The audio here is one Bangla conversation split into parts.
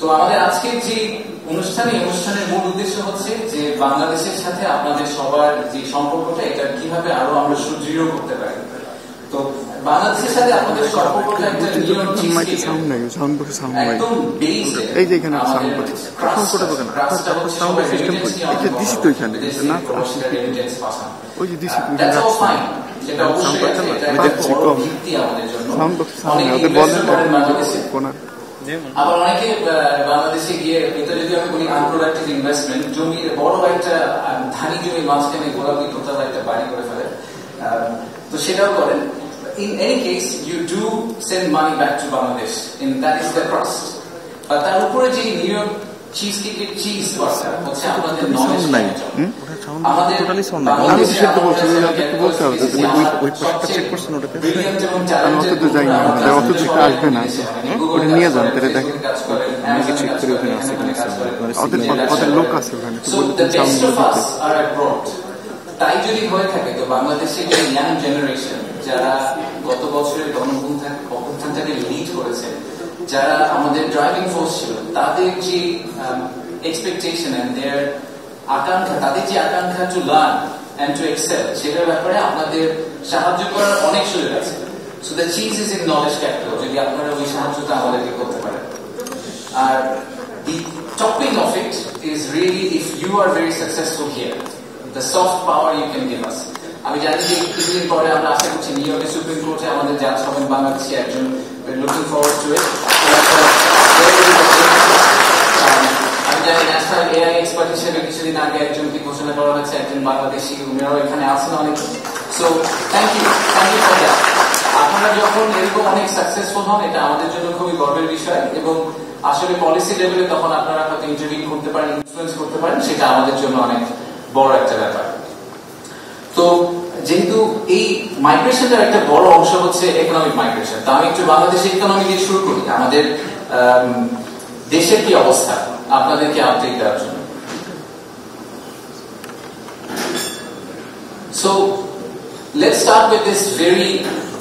তো আমাদের আজকের যে অনুষ্ঠানের মূল উদ্দেশ্য হচ্ছে যে বাংলাদেশের সাথে আপনাদের সবার যে সম্পর্কটা এটা কিভাবে আরো আমরা সুদৃঢ় করতে পারি। তো বাংলাদেশের সাথে আপনাদের সম্পর্কটা একটা একদম বেস, এই যে এখানে সেটা অবশ্যই আবার অনেকে বাংলাদেশে গিয়ে এটা যদি আমি বলি আনপ্রোডাক্টিভ ইনভেস্টমেন্ট, জমি বড় একটা ধানি জমি মাঝখানে গোলাপি টোটাল একটা বাড়ি করে ফেলে, তো সেটাও করেন। In any case, you do send money back to Bangladesh, and that is the crust. But তার উপরে যে নিউ ইয়র্ক চিজ কেকের চিজ হচ্ছে আপনাদের নলেজ নাই, আমাদের আমি সেটা বলছি যে একটু বলতে হবে যে ওই প্রশ্নটা চেক করছেন ওটাতে, আমি অত তো যাই না, অত চেক আসবে না, ওটা নিয়ে যান তাহলে দেখেন আমি কি চেক করে ওখানে আছে ওদের লোক আছে ওখানে, তো বলতে তাই যদি হয়ে থাকে তো বাংলাদেশের যে ইয়াং জেনারেশন যারা গত বছরের গণঅভ্যুত্থানটাকে লিড করেছে, যারা আমাদের ড্রাইভিং ফোর্স ছিল, তাদের যে এক্সপেকটেশন এন্ড দেয়ার আকাঙ্ক্ষা, তাদের যে আকাঙ্ক্ষা to learn and to excel, সেটার ব্যাপারে আপনাদের সাহায্য করার অনেক সুযোগ আছে। সো দ্য চিজ ইজ ইন নলেজ ক্যাপিটাল, যদি আপনারা ওই সাহায্যটা আমাদেরকে করতে পারেন। আর the topping of it is really if you are very successful here, the soft power you can give us. আমি জানি যে কিছুদিন পরে আমরা আশা করছি নিউ ইয়র্কের সুপ্রিম কোর্টে আমাদের জাজ হবেন বাংলাদেশি একজন, লুকিং ফরওয়ার্ড টু ইট। আমি জানি ন্যাশনাল এআই এক্সপার্ট হিসেবে কিছুদিন আগে একজনকে ঘোষণা করা হয়েছে, একজন বাংলাদেশি, উনারাও এখানে আছেন অনেক। So thank you for that. আপনারা যখন এরকম অনেক সাকসেসফুল হন এটা আমাদের জন্য খুবই গর্বের বিষয়, এবং আসলে পলিসি লেভেলে তখন আপনারা হয়তো ইন্টারভিউ করতে পারেন, ইনফ্লুয়েন্স করতে পারেন, সেটা আমাদের জন্য অনেক বড় একটা ব্যাপার। তো যেহেতু এই মাইগ্রেশনটার একটা বড় অংশ হচ্ছে ইকোনমিক মাইগ্রেশন, তো আমি একটু বাংলাদেশের ইকোনমি দিয়ে শুরু করি, আমাদের দেশের কি অবস্থা আপনাদেরকে আপডেট দেওয়ার জন্য। So let's start with this very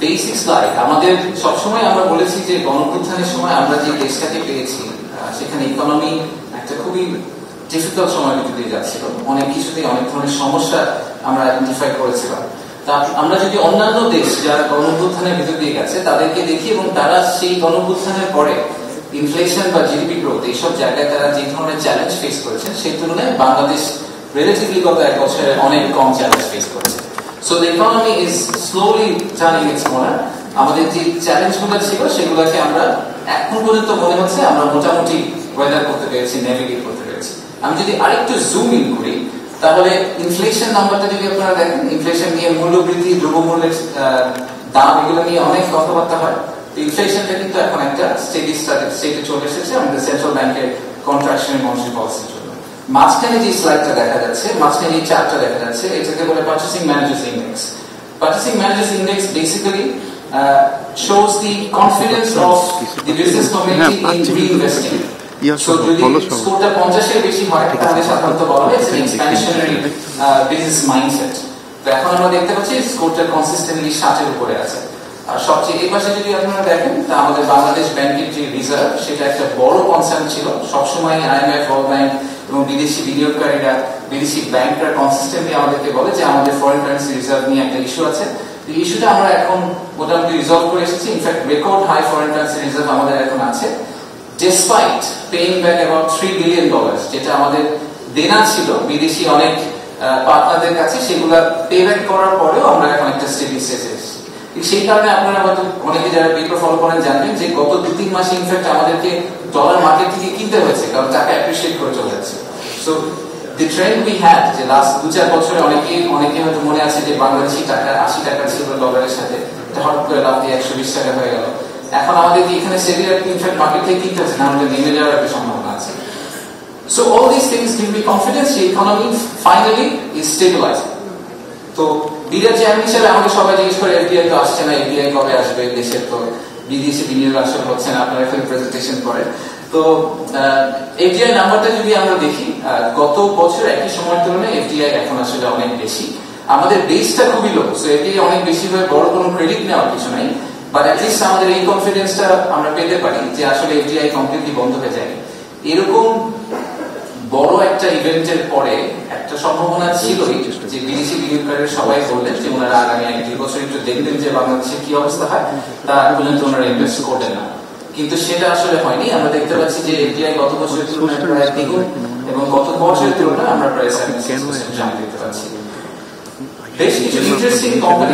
basic slide. আমাদের সবসময় আমরা বলেছি যে গণঅভ্যুত্থানের সময় আমরা যে দেশটাকে পেয়েছি সেখানে ইকোনমি একটা খুবই ডিফিকাল্ট সময় ভিতর দিয়ে যাচ্ছিল, অনেক কিছুতেই অনেক ধরনের সমস্যা আমরা আইডেন্টিফাই করেছিলাম। তা আমরা যদি অন্যান্য দেশ যারা গণঅভ্যুত্থানের ভিতর দিয়ে গেছে তাদেরকে দেখি, এবং তারা সেই গণঅভ্যুত্থানের পরে ইনফ্লেশন বা জিডিপি গ্রোথ এইসব জায়গায় তারা যে ধরনের চ্যালেঞ্জ ফেস করেছেন সেই তুলনায় বাংলাদেশ রিলেটিভলি গত এক বছরে অনেক কম চ্যালেঞ্জ ফেস করেছে। So the economy is slowly turning it's corner. আমাদের যে চ্যালেঞ্জগুলো ছিল সেগুলোকে আমরা এখন পর্যন্ত মনে হচ্ছে আমরা মোটামুটি ওয়েদার করতে পেরেছি, নেভিগেট করতে পেরেছি। আমি যদি আরেকটু জুম ইন করি তাহলে ইনফ্লেশন নাম্বারটা যদি আপনারা দেখেন, ইনফ্লেশন নিয়ে মূল্যবৃদ্ধি, দ্রব্যমূল্যের দাম, এগুলো নিয়ে অনেক কথাবার্তা হয়। তো ইনফ্লেশনটা কিন্তু এখন একটা স্টেটে চলে এসেছে আমাদের সেন্ট্রাল ব্যাংকের কন্ট্রাকশন মনিটারি পলিসির জন্য। মাঝখানে যে স্লাইডটা দেখা যাচ্ছে, মাঝখানে যে চার্টটা দেখা যাচ্ছে, এটাকে বলে purchasing managers index. Purchasing Managers Index basically shows the confidence of the business community in reinvesting. So যদি স্কোরটা 50 এর বেশি হয় তাহলে সাধারণত বলা হয় এক্সপ্যানশনারি বিজনেস মাইন্ডসেট। তো এখন আমরা দেখতে পাচ্ছি স্কোরটা কনসিস্টেন্টলি 60 এর উপরে আছে। আর সবচেয়ে এই পাশে যদি আপনারা দেখেন তা আমাদের বাংলাদেশ ব্যাংকের যে রিজার্ভ সেটা একটা বড় কনসার্ন ছিল সবসময়। আইএমএফ, ওয়ার্ল্ড ব্যাংক এবং বিদেশি বিনিয়োগকারীরা, বিদেশি ব্যাংকরা কনসিস্টেন্টলি আমাদেরকে বলে যে আমাদের ফরেন কারেন্সি রিজার্ভ নিয়ে একটা ইস্যু আছে। এই ইস্যুটা আমরা এখন মোটামুটি রিজলভ করে এসেছি। In fact record high foreign currency reserve আমাদের এখন আছে, despite paying back about $3 billion, যেটা আমাদের দেনা ছিল বিদেশি অনেক পার্টনারদের কাছে, সেগুলো পে ব্যাক করার পরেও আমরা এখন একটা স্টেডি স্টেজে এসেছি। সেই কারণে আপনারা হয়তো অনেকে যারা পেপার ফলো করেন জানবেন যে গত 2-3 মাসে ইনফ্যাক্ট আমাদেরকে ডলার মার্কেট থেকে কিনতে হয়েছে, কারণ টাকা অ্যাপ্রিসিয়েট করে চলে যাচ্ছে। So the trend we had যে লাস্ট 2-4 বছরে অনেকে হয়তো মনে আছে যে বাংলাদেশি টাকা 80 টাকা ছিল ডলারের সাথে, হঠাৎ করে লাভ দিয়ে 120 টাকা হয়ে গেল। এখন আমাদের এখানে সেভিয়ার ইনফ্যাক্ট মার্কেট থেকে কিনতে হচ্ছে না, আমাদের নেমে যাওয়ার একটা সম্ভাবনা আছে। So all this things give me confidence যে ইকোনমি ফাইনালি ইজ স্টেবিলাইজিং। তো বিরাট চেয়ারম্যান হিসেবে আমাকে সবাই জিজ্ঞেস করে এফডিআই তো আসছে না, এফডিআই কবে আসবে, দেশের তো বিদেশি বিনিয়োগ আসলে হচ্ছে না, আপনারা এখানে প্রেজেন্টেশন করেন। তো এফডিআই নাম্বারটা যদি আমরা দেখি গত বছর একই সময়ের তুলনায় এফডিআই এখন আসলে অনেক বেশি। আমাদের বেসটা খুবই লো, সো এফডিআই অনেক বেশি হয়ে বড় কোনো ক্রেডিট নেওয়ার কিছু নাই, বাট অ্যাটলিস্ট আমাদের এই কনফিডেন্সটা আমরা পেতে পারি যে আসলে এফডিআই কমপ্লিটলি বন্ধ হয়ে যায়। এরকম বড় একটা ইভেন্টের পরে একটা সম্ভাবনা ছিলই যে বিদেশি বিনিয়োগকারীরা সবাই বললেন যে ওনারা আগামী 1-2 বছর একটু দেখবেন যে বাংলাদেশের কি অবস্থা হয়, তার পর্যন্ত ওনারা ইনভেস্ট করবেন না। কিন্তু সেটা আসলে হয়নি। আমরা দেখতে পাচ্ছি যে এফডিআই গত বছরের তুলনায় প্রায় দ্বিগুণ এবং গত বছরের তুলনায় আমরা প্রায় 76% জাম্প দেখতে পাচ্ছি। বেশ কিছু ইন্টারেস্টিং কোম্পানি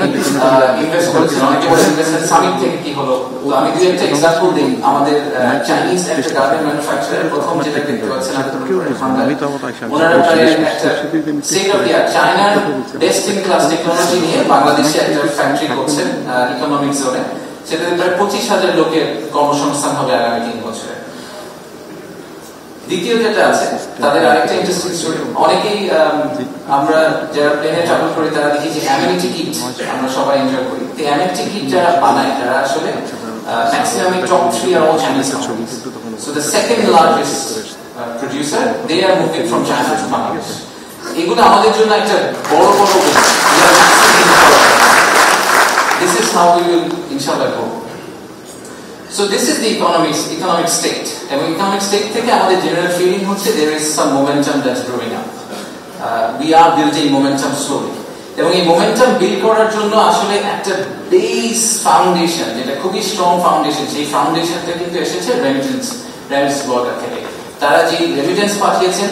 ইনভেস্ট করেছেন। অনেকে বলে ইনভেস্টমেন্ট সামিট থেকে কি হলো, তো আমি দুই একটা এক্সাম্পল দিই। আমাদের চাইনিজ একটা গার্মেন্ট ম্যানুফ্যাকচারার প্রথম যেটা দেখতে পাচ্ছেন ওনারা প্রায় একটা স্টেট অফ দি আর্ট চায়নার বেস্ট ইন ক্লাস টেকনোলজি নিয়ে বাংলাদেশে একটা ফ্যাক্টরি করছেন ইকোনমিক জোনে। সেটাতে প্রায় 25,000 লোকের কর্মসংস্থান হবে আগামী 3 বছরে। দ্বিতীয় যেটা আছে তাদের আরেকটা ইন্টারেস্টিং স্টোরি, অনেকেই আমরা যারা প্লেনে ট্রাভেল করি তারা দেখি যে অ্যামেনিটি কিট আমরা সবাই এনজয় করি। তো অ্যামেনিটি কিট যারা বানায় তারা আসলে maximum top 3 are all Chinese companies. So the second largest producer they are moving from China to Bangladesh. এগুলো আমাদের জন্য একটা বড় বড় this is how we will inshallah go. So this is the economic state. And economic state থেকে আমাদের general feeling হচ্ছে there is some momentum that's growing up. We are building momentum slowly. এবং এই momentum build করার জন্য আসলে একটা base foundation, যেটা খুবই strong foundation, সেই foundationটা কিন্তু এসেছে remittance border থেকে। তারা যে remittance পাঠিয়েছেন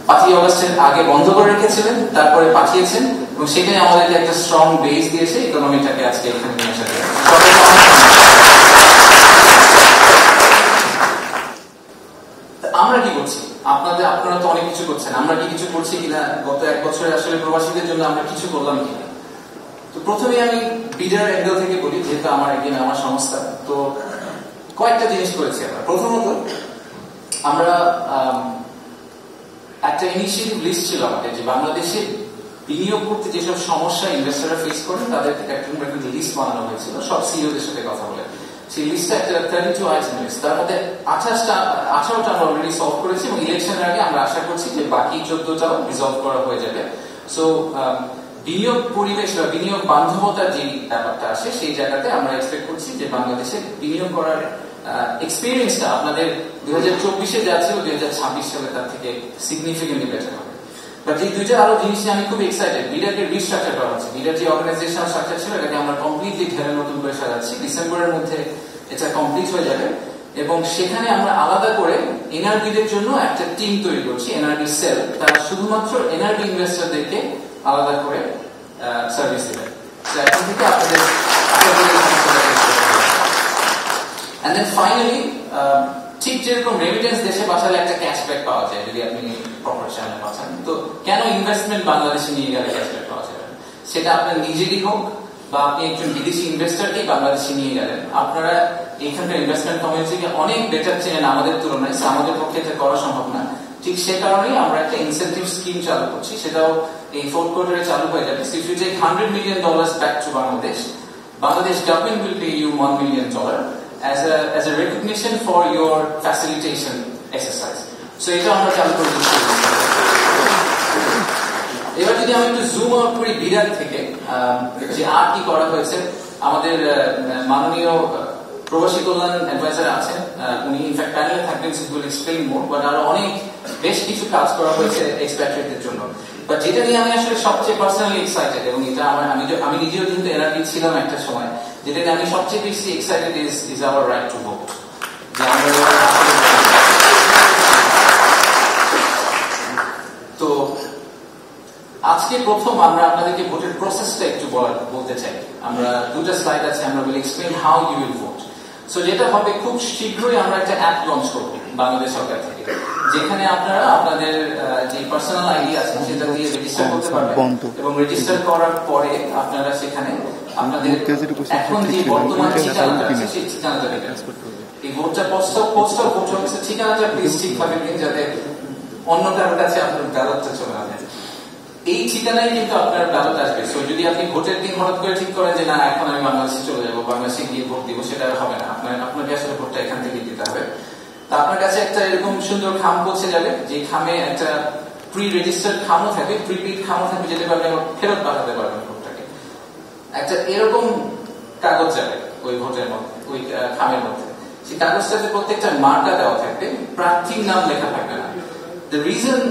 5 আগস্টের আগে বন্ধ করে রেখেছিলেন, তারপরে পাঠিয়েছেন এবং সেখানে আমাদেরকে একটা স্ট্রং বেস দিয়েছে ইকোনমিটাকে আজকে এখানে নিয়ে আসা যায়। আমরা কি করছি? আপনারা তো অনেক কিছু করছেন, আমরা কি কিছু করছি কিনা, গত 1 বছরে আসলে প্রবাসীদের জন্য আমরা কিছু করলাম কিনা? তো প্রথমে আমি বিডার অ্যাঙ্গেল থেকে বলি, যেহেতু আমার সংস্থা, তো কয়েকটা জিনিস করেছি আমরা। প্রথমত আমরা একটা ইনিশিয়েটিভ লিস্ট ছিল আমাদের যে বাংলাদেশে বিনিয়োগ করতে যেসব সমস্যা ইনভেস্টররা ফেস করেন তাদেরকে একটা লিস্ট বানানো হয়েছিল সব সিইওদের সাথে কথা বলে। সেই লিস্টটা একটা 32 আইটেম লিস্ট, তার মধ্যে 18টা আমরা অলরেডি সলভ করেছি এবং ইলেকশনের আগে আমরা আশা করছি যে বাকি 14টাও রিজলভ করা হয়ে যাবে। সো বিনিয়োগ পরিবেশ বা বিনিয়োগ বান্ধবতার যে ব্যাপারটা আসে সেই জায়গাতে আমরা এক্সপেক্ট করছি যে বাংলাদেশে বিনিয়োগ করার এক্সপিরিয়েন্সটা আপনাদের 2024-এ যা ছিল 2026 সালে তার থেকে সিগনিফিকেন্টলি বেটার হবে। বাট এই দুইটা আরো জিনিস আমি খুব এক্সাইটেড। বিডারকে রিস্ট্রাকচার করা হচ্ছে। বিডার যে অর্গানাইজেশনাল স্ট্রাকচার ছিল এটাকে আমরা কমপ্লিটলি ঢেলে নতুন করে সাজাচ্ছি। ডিসেম্বরের মধ্যে এটা কমপ্লিট হয়ে যাবে এবং সেখানে আমরা আলাদা করে এনআরবিদের জন্য একটা টিম তৈরি করছি, এনআরবি সেল। তারা শুধুমাত্র এনআরবি ইনভেস্টরদেরকে আলাদা করে সার্ভিস দেবে। এখন থেকে আপনাদের and then finally ঠিক যেরকম রেমিটেন্স দেশে পাঠালে একটা ক্যাশব্যাক পাওয়া যায় যদি আপনি প্রপার চ্যানেলে পাঠান, তো কেন ইনভেস্টমেন্ট বাংলাদেশে নিয়ে গেলে ক্যাশব্যাক পাওয়া যাবে? সেটা আপনার নিজেরই হোক বা আপনি একজন বিদেশি ইনভেস্টরকেই বাংলাদেশে নিয়ে গেলেন, আপনারা এখানকার ইনভেস্টমেন্ট কমিউনিটিকে অনেক বেটার চেনেন আমাদের তুলনায়, আমাদের পক্ষে এটা করা সম্ভব না। ঠিক সে কারণেই আমরা একটা ইনসেন্টিভ স্কিম চালু করছি, সেটাও এই 4th কোয়ার্টারে চালু হয়ে যাবে। So if you take $100 million back to Bangladesh government will pay you $1 million as a recognition for your facilitation exercise. So এটা আমরা চালু করে দিচ্ছি। এবার যদি আমি একটু জুম আউট করি বিডার থেকে যে আর কি করা হয়েছে, আমাদের মাননীয় প্রবাসী কল্যাণ অ্যাডভাইজার আছেন, উনি ইনফ্যাক্ট প্যানেলে থাকবেন, so will explain more. But আরো অনেক বেশ কিছু কাজ করা হয়েছে এক্সপ্যাট্রিয়েটদের জন্য। বাট যেটা নিয়ে আমি আসলে সবচেয়ে পার্সোনালি এক্সাইটেড এবং এটা আমি নিজেও কিন্তু এনআরবি ছিলাম একটা সময়, যেটা নিয়ে আমি সবচেয়ে বেশি excited is our right to vote. তো আজকে প্রথম আমরা আপনাদেরকে ভোটের প্রসেসটা একটু বলতে চাই। আমরা 2টা স্লাইড আছে, আমরা will explain how you will vote. So যেটা হবে খুব শীঘ্রই আমরা একটা অ্যাপ লঞ্চ করব বাংলাদেশ সরকার থেকে, যেখানে আপনারা আপনাদের যে পার্সোনাল আইডি আছে সেটা দিয়ে রেজিস্টার করতে পারবেন এবং রেজিস্টার করার পরে আপনারা সেখানে আপনাদের এখন যে বর্তমান ঠিকানাটা আছে সেই ঠিকানাটা দেবেন। এই ভোটটা পোস্টাল ভোট হচ্ছে, ঠিকানাটা প্লিজ ঠিকভাবে দিন যাতে অন্য কারোর কাছে আপনার ব্যালটটা চলে আসে। এই ঠিকানায় কিন্তু আপনার ব্যালট আসবে। সো যদি আপনি ভোটের দিন হঠাৎ করে ঠিক করেন যে না এখন আমি বাংলাদেশে চলে যাবো, বাংলাদেশে গিয়ে ভোট দিব, সেটা হবে না। আপনাকে আসলে ভোটটা এখান থেকে দিতে হবে। তা আপনার কাছে একটা এরকম সুন্দর খাম পৌঁছে যাবে, যে খামে একটা প্রি রেজিস্টার্ড খামও থাকবে, প্রিপেড খামও থাকবে, যেটা আপনি ফেরত পাঠাতে পারবেন ভোটটাকে। একটা এরকম কাগজ যাবে ওই ভোটের মধ্যে, ওই খামের মধ্যে। সেই কাগজটাতে প্রত্যেকটা মার্কা দেওয়া থাকবে, প্রার্থীর নাম লেখা থাকবে না। দ্য রিজন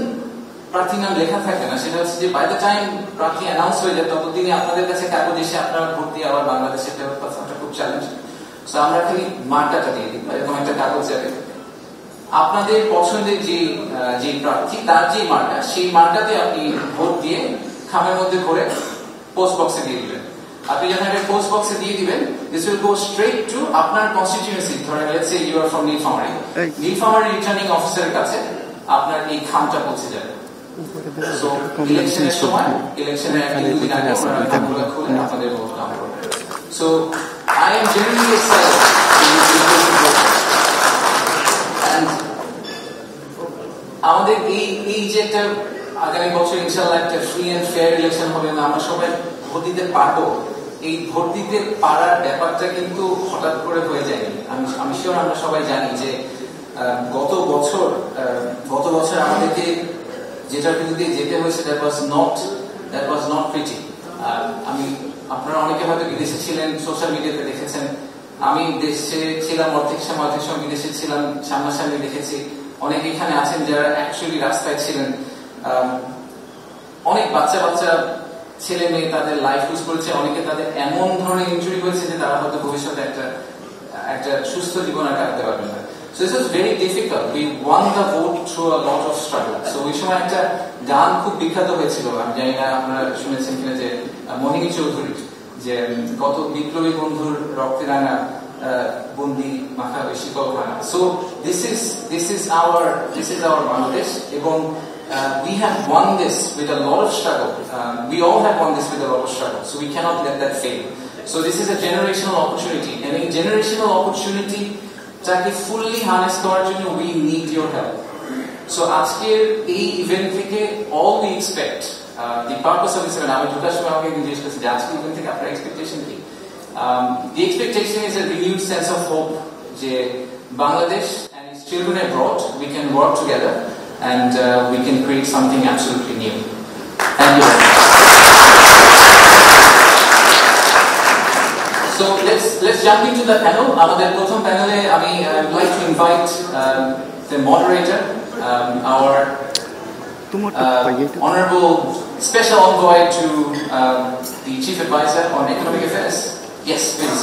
প্রার্থীর নাম লেখা থাকবে না সেটা হচ্ছে যে বাই দ্য টাইম প্রার্থী অ্যানাউন্স হয়ে যায় ততদিনে আপনাদের কাছে কাগজ এসে আপনার ভোট দিয়ে আবার বাংলাদেশে ফেরত পাঠানোটা খুব চ্যালেঞ্জ। সো আমরা খালি মার্কাটা দিয়ে দিই, এরকম একটা কাগজ যাবে, আপনাদের পছন্দের যে প্রার্থী তার যে মার্কা, সেই মার্কাতে আপনি ভোট দিয়ে খামের মধ্যে ভরে পোস্ট বক্সে দিয়ে দিবেন। আপনি যখন একটা পোস্ট বক্সে দিয়ে দিবেন, this will go straight to আপনার কনস্টিটিউয়েন্সি, ধরেন let's say you are from Nilphamari, Nilphamari returning অফিসারের কাছে আপনার এই খামটা পৌঁছে যাবে। সো ইলেকশনের সময়, ইলেকশনের দুদিন আগে আপনারা খামগুলো খুলে আপনাদের ভোট কাউন্ট করবেন। So I am genuinely excited and আমাদের এই যে একটা আগামী বছর ইনশাআল্লাহ একটা ফ্রি এন্ড ফেয়ার ইলেকশন হবে, আমরা সবাই ভোট দিতে পারবো। এই ভোট দিতে পারার ব্যাপারটা কিন্তু হঠাৎ করে হয়ে যায়নি। আমি শিওর আমরা সবাই জানি যে গত বছর আমাদেরকে যেটার বিরুদ্ধে যেতে হয়েছে দ্যাট ওয়াজ নট প্রিটি। আমি আপনারা অনেকে হয়তো বিদেশে ছিলেন, সোশ্যাল মিডিয়াতে দেখেছেন, আমি দেশে ছিলাম অর্ধেক সময় বিদেশে ছিলাম, সামনাসামনি দেখেছি। অনেকে এখানে আছেন যারা অ্যাকচুয়ালি রাস্তায় ছিলেন, অনেক বাচ্চা ছেলে মেয়ে তাদের লাইফ লুজ করেছে, অনেকে তাদের এমন ধরনের ইনজুরি হয়েছে যে তারা হয়তো ভবিষ্যতে একটা সুস্থ জীবন আর কাটাতে পারবে না। So this was very difficult. We won the vote through a lot of struggle. So ওই সময় একটা গান খুব বিখ্যাত হয়েছিল, আমি জানি না আপনারা শুনেছেন কিনা, যে মোহিনী চৌধুরী, যে কত বিপ্লবী বন্ধুর রক্তে রাঙা বন্দি মাখা বেশি কলখানা। So this is our Bangladesh, এবং we have won this with a lot of struggle. We all have won this with a lot of struggle. So we cannot let that fail. So this is a generational opportunity, and in generational opportunity যাকে ফুললি হার্নেস করার জন্য we need your help. So আজকের এই ইভেন্ট থেকে all we expect, the purpose of this event, আমি ঢোকার সময় আমাকে জিজ্ঞেস করছি যে আজকের ইভেন্ট থেকে আপনার এক্সপেকটেশন কি? The expectation is a renewed sense of hope যে Bangladesh and its children abroad, we can work together and we can create something absolutely new. Thank you. So let's jump into the panel. আমাদের প্রথম প্যানেলে আমি would like to invite the moderator, our honorable special envoy to the chief advisor on economic affairs. Yes, please.